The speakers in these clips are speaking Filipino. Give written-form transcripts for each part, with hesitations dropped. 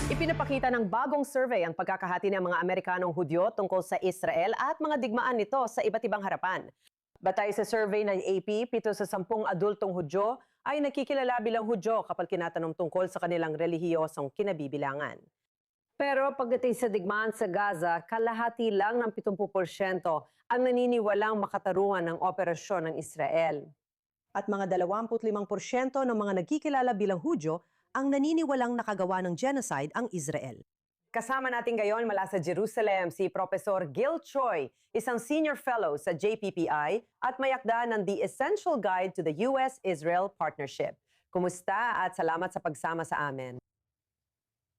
Ipinapakita ng bagong survey ang pagkakahati ng mga Amerikanong Hudyo tungkol sa Israel at mga digmaan nito sa iba't ibang harapan. Batay sa survey ng AP, 7 sa 10 adultong Hudyo ay nakikilala bilang Hudyo kapag kinatanong tungkol sa kanilang relihiyosong kinabibilangan. Pero pagdating sa digmaan sa Gaza, kalahati lang ng 70% ang naniniwalang makatarungan ng operasyon ng Israel. At mga 25% ng mga nagkikilala bilang Hudyo ang naniniwalang nakagawa ng genocide ang Israel. Kasama natin ngayon mula sa Jerusalem si Professor Gil Choi, isang senior fellow sa JPPI at mayakda ng The Essential Guide to the U.S.-Israel Partnership. Kumusta at salamat sa pagsama sa amin.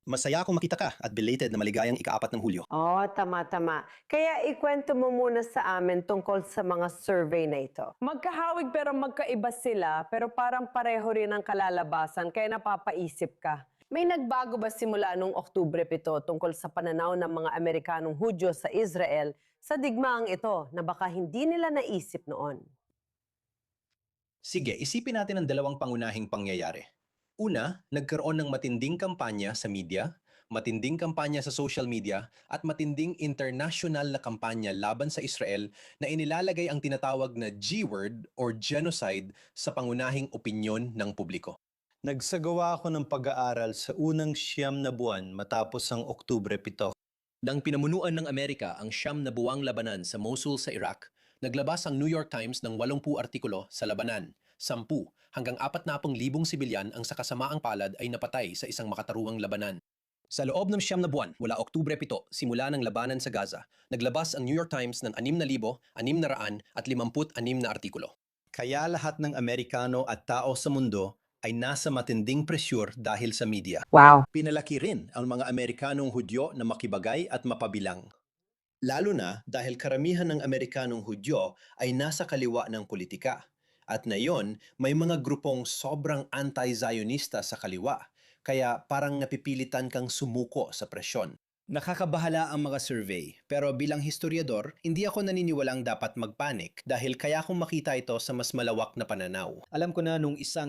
Masaya akong makita ka at belated na maligayang ika-4 ng Hulyo. Oh, tama-tama. Kaya ikwento mo muna sa amin tungkol sa mga survey na ito. Magkahawig pero magkaiba sila, pero parang pareho rin ang kalalabasan, kaya napapaisip ka. May nagbago ba simula nung Oktubre 7 tungkol sa pananaw ng mga Amerikanong Hudyo sa Israel sa digmaang ito na baka hindi nila naisip noon? Sige, isipin natin ang dalawang pangunahing pangyayari. Una, nagkaroon ng matinding kampanya sa media, matinding kampanya sa social media, at matinding international na kampanya laban sa Israel na inilalagay ang tinatawag na G-word or genocide sa pangunahing opinyon ng publiko. Nagsagawa ako ng pag-aaral sa unang 9 na buwan matapos ang Oktubre 7. Nang pinamunuan ng Amerika ang 9 na buwang labanan sa Mosul sa Iraq, naglabas ang New York Times ng 80 artikulo sa labanan. 10 hanggang 40,000 sibilyan ang sa kasamaang palad ay napatay sa isang makataruang labanan. Sa loob ng 9 na buwan mula Oktubre 7, simula ng labanan sa Gaza, naglabas ang New York Times ng 6,656 na artikulo. Kaya lahat ng Amerikano at tao sa mundo ay nasa matinding presyur dahil sa media. Wow. Pinalaki rin ang mga Amerikanong Hudyo na makibagay at mapabilang. Lalo na dahil karamihan ng Amerikanong Hudyo ay nasa kaliwa ng politika. At ngayon, may mga grupong sobrang anti-Zionista sa kaliwa, kaya parang napipilitan kang sumuko sa presyon. Nakakabahala ang mga survey, pero bilang historiador, hindi ako naniniwalang dapat magpanik dahil kaya kong makita ito sa mas malawak na pananaw. Alam ko na nung 1,900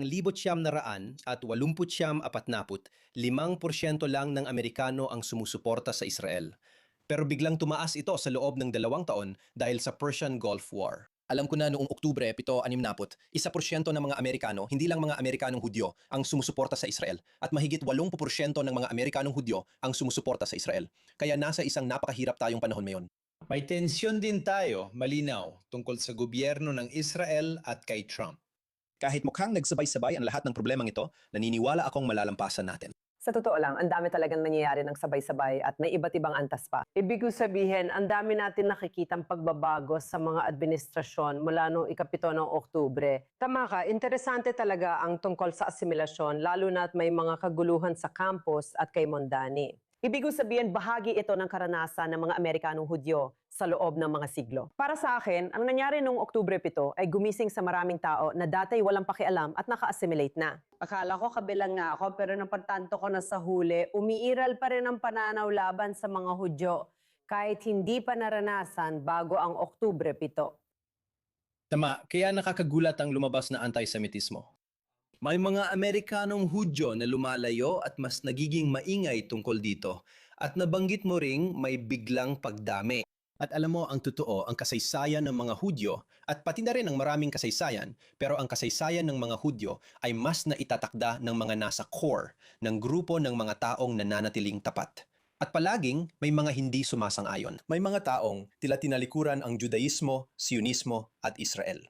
at 89,40, 5% lang ng Amerikano ang sumusuporta sa Israel. Pero biglang tumaas ito sa loob ng 2 taon dahil sa Persian Gulf War. Alam ko na noong Oktubre 7-60, 1% ng mga Amerikano, hindi lang mga Amerikanong Hudyo, ang sumusuporta sa Israel. At mahigit 80% ng mga Amerikanong Hudyo ang sumusuporta sa Israel. Kaya nasa isang napakahirap tayong panahon ngayon. May tensyon din tayo, malinaw, tungkol sa gobyerno ng Israel at kay Trump. Kahit mukhang nagsabay-sabay ang lahat ng problemang ito, naniniwala akong malalampasan natin. Sa totoo lang, ang dami talagang nangyayari ng sabay-sabay at may iba't ibang antas pa. Ibig sabihin, ang dami natin nakikitang pagbabago sa mga administrasyon mula noong 7 ng Oktubre. Tama ka, interesante talaga ang tungkol sa asimilasyon, lalo na at may mga kaguluhan sa campus at kay Mondani. Ibig sabihin, bahagi ito ng karanasan ng mga Amerikanong Hudyo sa loob ng mga siglo. Para sa akin, ang nangyari noong Oktubre 7 ay gumising sa maraming tao na dati walang pakialam at naka-assimilate na. Akala ko kabilang nga ako, pero napagtanto ko na sa huli, umiiral pa rin ang pananaw laban sa mga Hudyo kahit hindi pa naranasan bago ang Oktubre 7. Tama, kaya nakakagulat ang lumabas na antisemitismo. May mga Amerikanong Hudyo na lumalayo at mas nagiging maingay tungkol dito. At nabanggit mo ring may biglang pagdami. At alam mo, ang totoo, ang kasaysayan ng mga Hudyo, at pati na rin ang maraming kasaysayan, pero ang kasaysayan ng mga Hudyo ay mas naitatakda ng mga nasa core, ng grupo ng mga taong nananatiling tapat. At palaging may mga hindi sumasang-ayon. May mga taong tila tinalikuran ang Judaismo, Sionismo at Israel.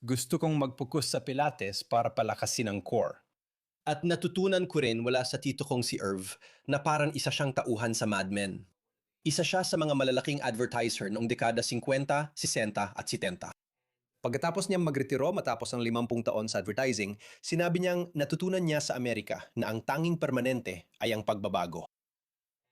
Gusto kong mag-focus sa Pilates para palakasin ang core. At natutunan ko rin mula sa tito kong si Irv na parang isa siyang tauhan sa Mad Men. Isa siya sa mga malalaking advertiser noong dekada 50, 60 at 70. Pagkatapos niyang magretiro matapos ang 50 taon sa advertising, sinabi niyang natutunan niya sa Amerika na ang tanging permanente ay ang pagbabago.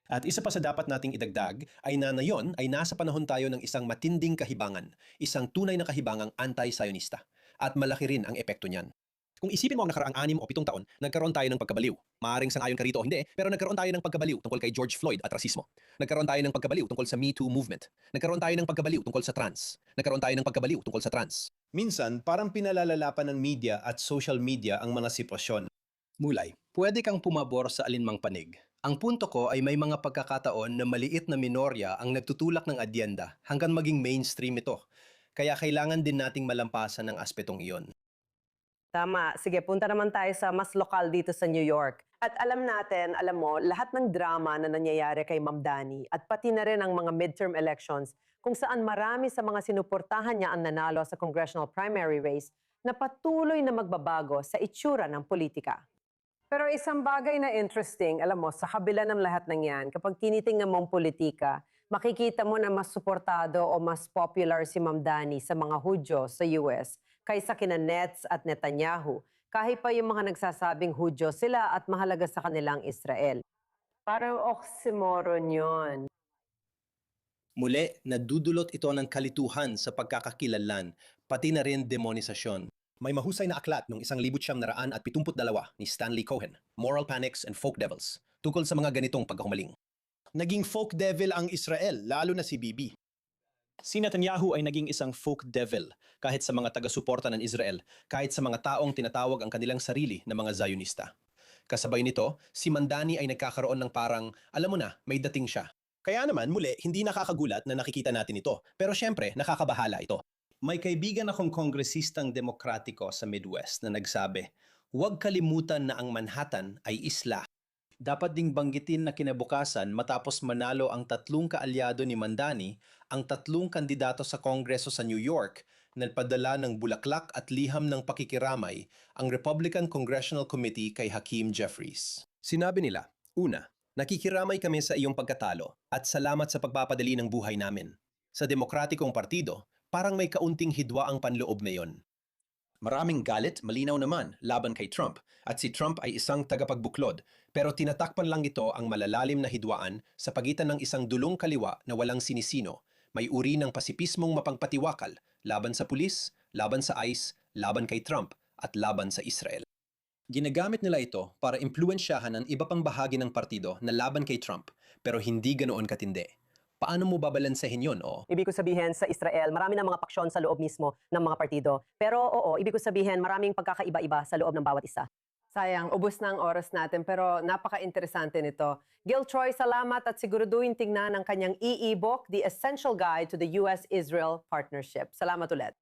At isa pa sa dapat nating idagdag ay na ngayon ay nasa panahon tayo ng isang matinding kahibangan, isang tunay na kahibangang anti-Zionista. At malaki rin ang epekto niyan. Kung isipin mo ang nakaraang 6 o 7 taon, nagkaroon tayo ng pagkabaliw. Maaring sang-ayon ka rito o hindi, pero nagkaroon tayo ng pagkabaliw tungkol kay George Floyd at rasismo. Nagkaroon tayo ng pagkabaliw tungkol sa Me Too movement. Nagkaroon tayo ng pagkabaliw tungkol sa trans. Nagkaroon tayo ng pagkabaliw tungkol sa trans. Minsan, parang pinalalalapan ng media at social media ang mga sitwasyon. Mulay, pwede kang pumabor sa alinmang panig. Ang punto ko ay may mga pagkakataon na maliit na minorya ang nagtutulak ng adyenda hanggang maging mainstream ito. Kaya kailangan din nating malampasan ang aspetong iyon. Tama. Sige, punta naman tayo sa mas lokal dito sa New York. At alam natin, alam mo, lahat ng drama na nangyayari kay Ma'am Dani at pati na rin ang mga midterm elections kung saan marami sa mga sinuportahan niya ang nanalo sa congressional primary race na patuloy na magbabago sa itsura ng politika. Pero isang bagay na interesting, alam mo, sa kabila ng lahat ng yan, kapag tinitingnan mong politika, makikita mo na mas suportado o mas popular si Ma'am Dani sa mga Hudyo sa US kaysa kina Netz at Netanyahu, kahit pa yung mga nagsasabing Hudyo sila at mahalaga sa kanilang Israel. Parang oxymoron yun. Muli, nadudulot ito ng kalituhan sa pagkakakilanlan, pati na rin demonisasyon. May mahusay na aklat noong 1972 ni Stanley Cohen, Moral Panics and Folk Devils, tungkol sa mga ganitong pagkahumaling. Naging folk devil ang Israel, lalo na si Bibi. Si Netanyahu ay naging isang folk devil kahit sa mga taga-suporta ng Israel, kahit sa mga taong tinatawag ang kanilang sarili na mga Zionista. Kasabay nito, si Mandani ay nagkakaroon ng parang, alam mo na, may dating siya. Kaya naman, muli, hindi nakakagulat na nakikita natin ito. Pero syempre, nakakabahala ito. May kaibigan akong kongresistang demokratiko sa Midwest na nagsabi, huwag kalimutan na ang Manhattan ay isla. Dapat ding banggitin na kinabukasan matapos manalo ang tatlong kaalyado ni Mandani, ang tatlong kandidato sa Kongreso sa New York, nagpadala ng bulaklak at liham ng pakikiramay ang Republican Congressional Committee kay Hakeem Jeffries. Sinabi nila, una, nakikiramay kami sa iyong pagkatalo at salamat sa pagpapadali ng buhay namin. Sa Demokratikong Partido, parang may kaunting hidwa ang panloob na yon. Maraming galit, malinaw naman, laban kay Trump. At si Trump ay isang tagapagbuklod. Pero tinatakpan lang ito ang malalalim na hidwaan sa pagitan ng isang dulong kaliwa na walang sinisino, may uri ng pasipismong mapangpatiwakal, laban sa pulis, laban sa ICE, laban kay Trump, at laban sa Israel. Ginagamit nila ito para impluwensyahan ang iba pang bahagi ng partido na laban kay Trump, pero hindi ganoon katindi. Paano mo babalansehin yun, o? Ibig ko sabihin sa Israel, marami ng mga paksyon sa loob mismo ng mga partido. Pero oo, ibig ko sabihin maraming pagkakaiba-iba sa loob ng bawat isa. Sayang, ubos na ang oras natin pero napaka-interesante nito. Gil Troy, salamat at siguraduhin tingnan ang kanyang e-book, The Essential Guide to the US-Israel Partnership. Salamat ulit.